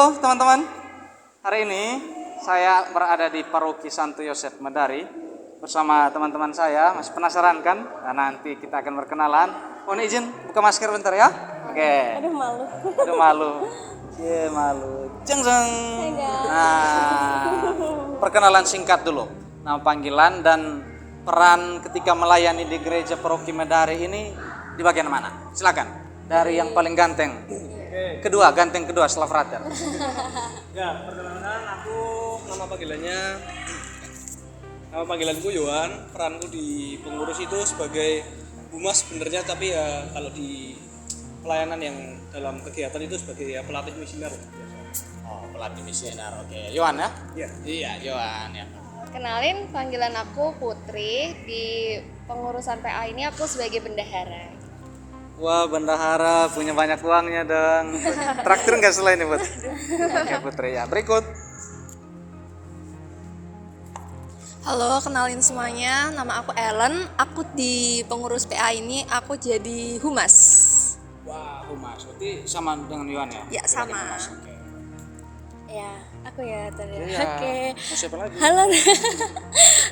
Halo teman-teman, hari ini saya berada di Paroki Santo Yosef Medari bersama teman-teman saya. Masih penasaran kan? Nah, nanti kita akan berkenalan. Mohon izin buka masker bentar ya. Oke. Aduh malu. Aduh malu. Cie malu. Jeng jeng. Nah, perkenalan singkat dulu. Nama panggilan dan peran ketika melayani di gereja Paroki Medari ini di bagian mana? Silakan. Dari yang paling ganteng. Kedua, ganteng kedua setelah frater. Ya, perkenalkan aku nama panggilanku Yohan. Peranku di pengurus itu sebagai humas sebenarnya, tapi ya kalau di pelayanan yang dalam kegiatan itu sebagai ya pelatih misioner. Oh, pelatih misioner. Oke. Yohan ya? Iya. Iya, Yohan ya. Kenalin, panggilan aku Putri. Di pengurusan PA ini aku sebagai bendahara. Wah, bendahara punya banyak uangnya dong. Traktir nggak setelah ini, Put? Oke, Putri ya. Berikut. Halo, kenalin semuanya. Nama aku Ellen. Aku di pengurus PA ini aku jadi humas. Wah, humas. Berarti sama dengan Yohan ya? Ya, sama. Humas. Oke. Ya, aku ya tadi. Iya. Oke. Mau siapa lagi? Halo.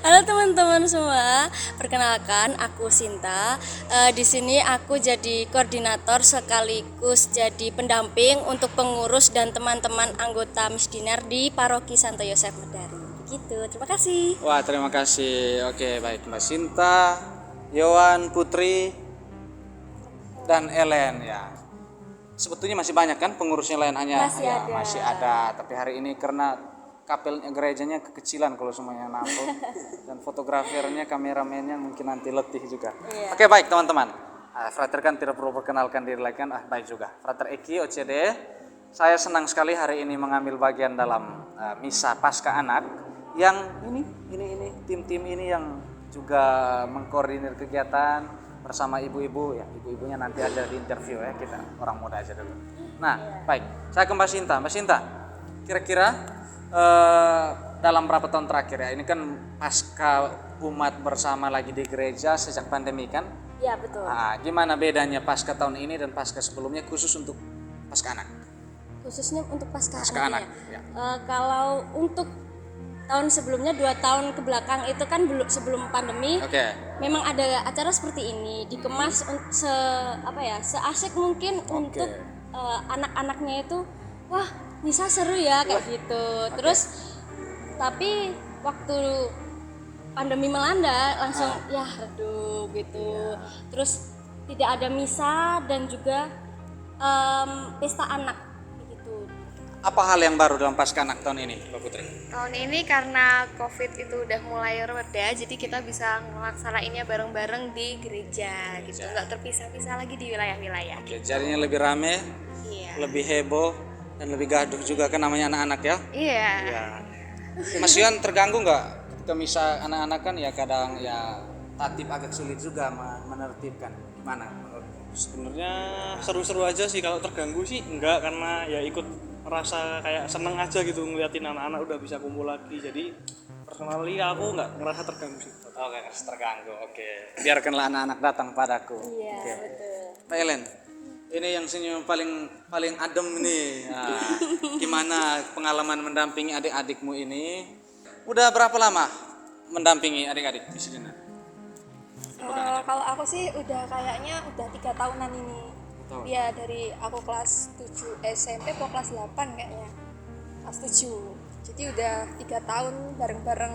Halo teman-teman semua. Perkenalkan, aku Sinta. Di sini aku jadi koordinator sekaligus jadi pendamping untuk pengurus dan teman-teman anggota Misdinar di Paroki Santo Yosef Medari. Begitu. Terima kasih. Wah, terima kasih. Oke, baik Mbak Sinta, Yohan, Putri, dan Ellen ya. Sebetulnya masih banyak kan pengurusnya lain hanya Masih ya, ada. masih ada. Tapi hari ini karena kapelnya gerejanya kekecilan kalau semuanya nampol dan fotografernya, kameramennya mungkin nanti letih juga. Iya. Oke, baik teman-teman. Frater kan tidak perlu perkenalkan diri lagi kan? Baik juga. Frater Eki OCD. Saya senang sekali hari ini mengambil bagian dalam misa Pasca Anak yang ini tim-tim ini yang juga mengkoordinir kegiatan bersama ibu-ibu ya, ibu-ibunya nanti aja di interview ya, kita orang muda aja dulu. Nah, baik, saya ke Mbak Sinta. Mbak Sinta, kira-kira dalam berapa tahun terakhir ya, ini kan pasca umat bersama lagi di gereja sejak pandemi kan? Ya, betul. Nah, gimana bedanya pasca tahun ini dan pasca sebelumnya khusus untuk Pasca Anak? Khususnya untuk pasca Anak, anaknya. ya. Kalau untuk tahun sebelumnya 2 tahun ke belakang itu kan belum sebelum pandemi. Oke. Memang ada acara seperti ini dikemas seasik mungkin untuk anak-anaknya itu wah bisa seru ya kayak gitu. Terus tapi waktu pandemi melanda langsung ya redup gitu. Terus tidak ada misa dan juga pesta anak gitu. Apa hal yang baru dalam Pasca Anak tahun ini, Mbak Putri? Tahun ini karena COVID itu udah mulai reda, jadi kita bisa ngelaksanainnya bareng-bareng di gereja gitu, nggak terpisah-pisah lagi di wilayah-wilayah. Oke, jadinya lebih rame, Iya. lebih heboh, dan lebih gaduh juga kan namanya anak-anak ya? Iya. Ya. Mas Yuan terganggu nggak ketika misal anak-anak kan ya kadang ya tatip agak sulit juga menertibkan. Gimana menurutmu? Sebenarnya seru-seru aja sih, kalau terganggu sih enggak, karena ya ikut merasa kayak seneng aja gitu ngeliatin anak-anak udah bisa kumpul lagi. Jadi personally aku nggak ngerasa terganggu sih. Oh, nggak terganggu. Oke. Biarkanlah anak-anak datang padaku. Iya, Oke. betul. Mbak Ellen, ini yang senyum paling adem nih. Nah, gimana pengalaman mendampingi adik-adikmu ini? Udah berapa lama mendampingi adik-adik di sini? Kalau aku sih kayaknya udah 3 tahunan ini. Tahun. Ya dari aku kelas 7 SMP atau kelas 8 kayaknya. Kelas 7. Jadi udah 3 tahun bareng-bareng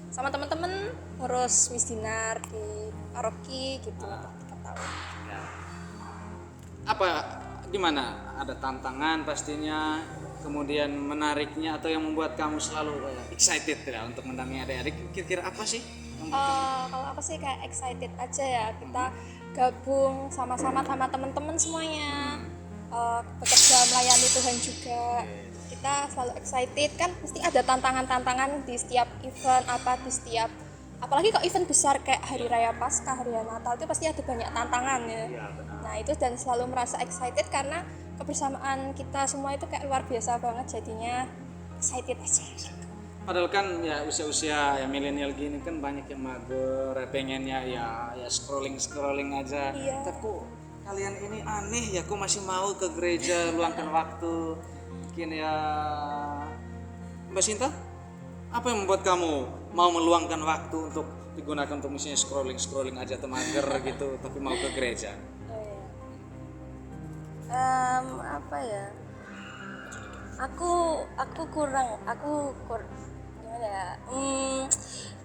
sama teman-teman ngurus misdinar di paroki gitu. 3 tahun. Apa gimana? Ada tantangan pastinya, kemudian menariknya atau yang membuat kamu selalu excited ya untuk mendampingi adik-adik? Kira-kira apa sih? Kalau aku sih kayak excited aja ya, kita gabung sama-sama sama teman-teman semuanya, bekerja melayani Tuhan juga. Kita selalu excited kan, pasti ada tantangan-tantangan di setiap event apalagi kalau event besar kayak Hari Raya Paskah, Hari Raya Natal itu pasti ada banyak tantangan ya. Nah itu dan selalu merasa excited karena kebersamaan kita semua itu kayak luar biasa banget, jadinya excited aja. Padahal kan ya usia-usia ya milenial gini kan banyak yang mager, pengennya ya scrolling aja. Iya. Tapi kok kalian ini aneh ya, kok masih mau ke gereja luangkan waktu. mungkin ya Mbak Sinta, apa yang membuat kamu mau meluangkan waktu untuk digunakan untuk misalnya scrolling aja atau mager gitu, tapi mau ke gereja? Apa ya? Aku kurang gimana ya?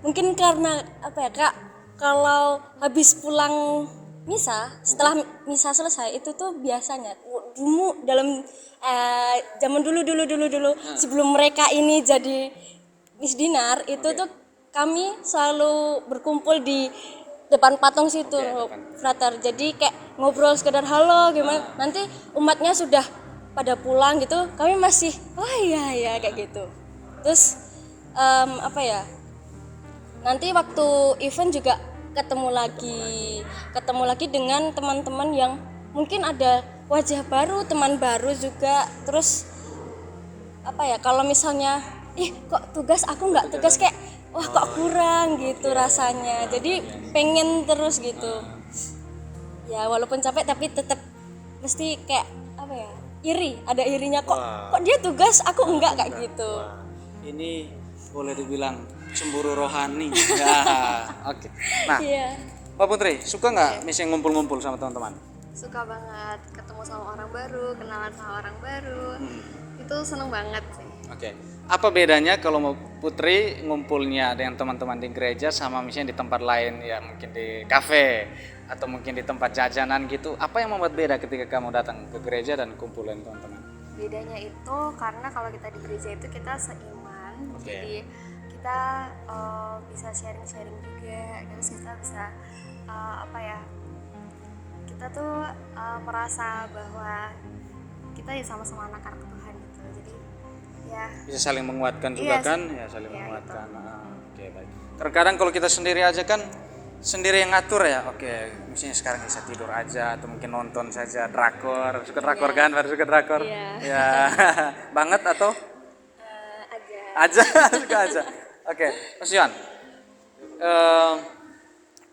Mungkin karena apa ya Kak? Kalau habis pulang misa, setelah misa selesai itu tuh biasanya dulu dalam zaman dulu sebelum mereka ini jadi Miss Dinar itu tuh kami selalu berkumpul di depan patung situ, frater. Jadi kayak ngobrol sekedar halo gimana. Nanti umatnya sudah pada pulang gitu, kami masih iya kayak gitu. Terus apa ya? Nanti waktu event juga ketemu lagi dengan teman-teman yang mungkin ada wajah baru, teman baru juga. Terus apa ya, kalau misalnya kok tugas aku nggak tugas, kayak wah kok kurang gitu rasanya, jadi pengen terus gitu ya, walaupun capek tapi tetap mesti kayak apa ya, ada irinya, kok dia tugas aku enggak, kayak gitu. Ini boleh dibilang cemburu rohani ya. Oke. Nah, Mbak Putri suka nggak misalnya ngumpul-ngumpul sama teman-teman? Suka banget ketemu sama orang baru, kenalan sama orang baru. Itu seneng banget sih. Oke. Apa bedanya kalau mau Putri ngumpulnya dengan teman-teman di gereja sama misalnya di tempat lain, ya mungkin di kafe atau mungkin di tempat jajanan gitu? Apa yang membuat beda ketika kamu datang ke gereja dan kumpulin teman-teman? Bedanya itu karena kalau kita di gereja itu kita seiman, jadi kita bisa sharing-sharing juga, terus kita bisa kita tuh merasa bahwa kita ya sama-sama anak-anak Tuhan gitu, jadi ya bisa saling menguatkan juga kan, sih. ya saling Iya, menguatkan. Oke, baik. Terkadang kalau kita sendiri aja kan sendiri yang ngatur ya. Oke, misalnya sekarang bisa tidur aja atau mungkin nonton saja drakor. Suka drakor kan? Baru suka drakor. Ya. Banget atau aja suka aja. Oke, Mas Yohan.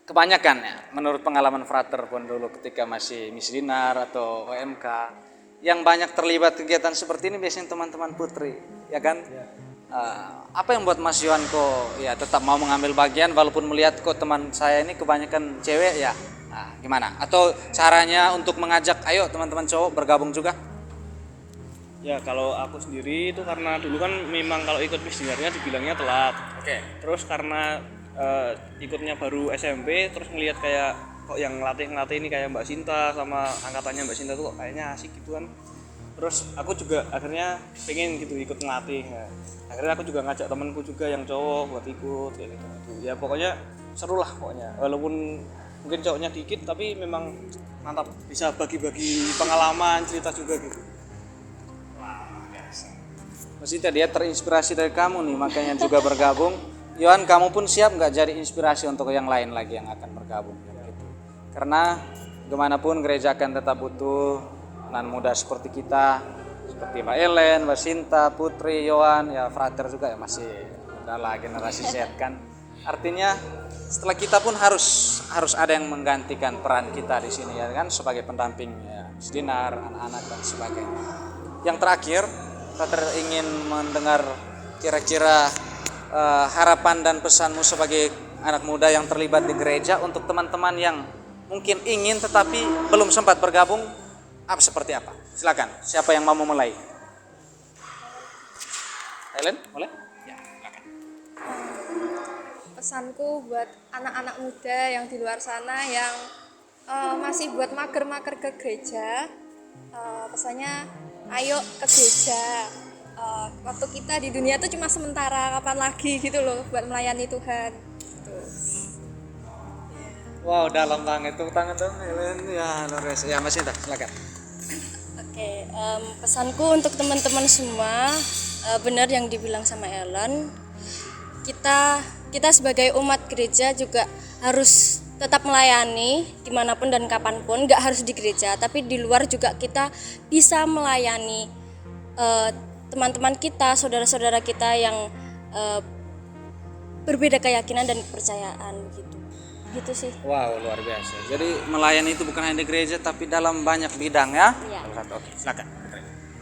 Kebanyakan ya menurut pengalaman Frater pun dulu ketika masih Miss Dinar atau OMK, yang banyak terlibat kegiatan seperti ini biasanya teman-teman Putri, ya kan? Apa yang buat Mas Yohan kok ya tetap mau mengambil bagian walaupun melihat kok teman saya ini kebanyakan cewek ya? Gimana? Atau caranya untuk mengajak ayo teman-teman cowok bergabung juga? Ya kalau aku sendiri itu karena dulu kan memang kalau ikut Miss Dinarnya dibilangnya telat. Terus karena ikutnya baru SMP, terus ngelihat kayak kok yang ngelatih ini kayak Mbak Sinta sama angkatannya Mbak Sinta tuh kok kayaknya asik gitu kan. Terus aku juga akhirnya pengen gitu ikut ngelatih. Nah, akhirnya aku juga ngajak temanku juga yang cowok buat ikut kayak gitu. Ya pokoknya seru lah pokoknya. Walaupun mungkin cowoknya dikit tapi memang mantap, bisa bagi-bagi pengalaman, cerita juga gitu. Mas Sinta, dia terinspirasi dari kamu nih makanya juga bergabung. Yohan, kamu pun siap nggak jadi inspirasi untuk yang lain lagi yang akan bergabung gitu. Karena gimana pun gereja akan tetap butuh anak muda seperti kita, seperti Mbak Ellen, Mbak Sinta, Putri, Yohan, ya Frater juga ya masih adalah generasi Z kan. Artinya setelah kita pun harus ada yang menggantikan peran kita di sini ya kan, sebagai pendamping ya, Dinar, anak-anak dan sebagainya. Yang terakhir, Frater ingin mendengar kira-kira harapan dan pesanmu sebagai anak muda yang terlibat di gereja untuk teman-teman yang mungkin ingin tetapi belum sempat bergabung, seperti apa? Silakan, siapa yang mau memulai? Helen, boleh? Ya, silakan. Pesanku buat anak-anak muda yang di luar sana yang masih buat mager-mager ke gereja, pesannya ayo ke gereja. Waktu kita di dunia itu cuma sementara, kapan lagi gitu loh buat melayani Tuhan gitu. Wow, dalam banget tuh tangan dong Helen. Ya, luar biasa. Ya, Mas Sinta, silakan. Oke, pesanku untuk teman-teman semua, benar yang dibilang sama Ellen, kita sebagai umat gereja juga harus tetap melayani dimanapun dan kapanpun, nggak harus di gereja, tapi di luar juga kita bisa melayani teman-teman kita, saudara-saudara kita yang berbeda keyakinan dan kepercayaan gitu sih. Wow, luar biasa. Jadi melayani itu bukan hanya di gereja tapi dalam banyak bidang ya. Iya. Oke, silakan.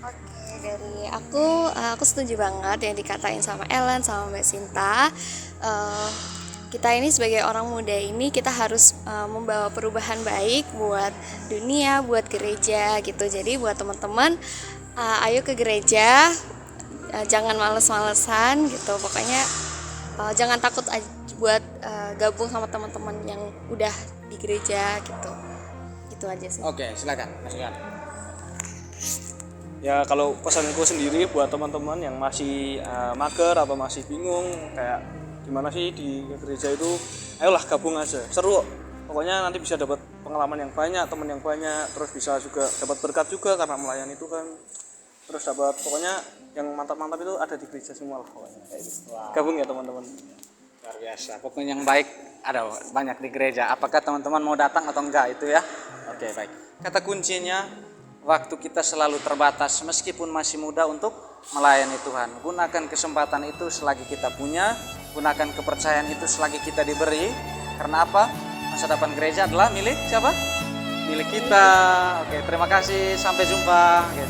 Oke, Dari aku setuju banget yang dikatain sama Ellen sama Mbak Sinta. Kita ini sebagai orang muda ini kita harus membawa perubahan baik buat dunia, buat gereja gitu. Jadi buat teman-teman, ayo ke gereja, jangan males-malesan gitu. Pokoknya jangan takut buat gabung sama teman-teman yang udah di gereja gitu. Itu aja sih. Oke, silakan Mas Iwan. Ya kalau pesanku sendiri buat teman-teman yang masih mager atau masih bingung kayak gimana sih di gereja itu, ayolah gabung aja, seru. Pokoknya nanti bisa dapat pengalaman yang banyak, teman yang banyak, terus bisa juga dapat berkat juga karena melayani Tuhan. Terus dapat pokoknya yang mantap-mantap itu ada di gereja semua lah pokoknya. Kayak gitu. Gabung ya teman-teman. Luar biasa. Pokoknya yang baik ada banyak di gereja. Apakah teman-teman mau datang atau enggak itu ya? Oke, baik. Kata kuncinya, waktu kita selalu terbatas meskipun masih muda untuk melayani Tuhan. Gunakan kesempatan itu selagi kita punya, gunakan kepercayaan itu selagi kita diberi. Karena apa? Masa depan gereja adalah milik siapa? Milik kita. Oke, terima kasih. Sampai jumpa. Oke,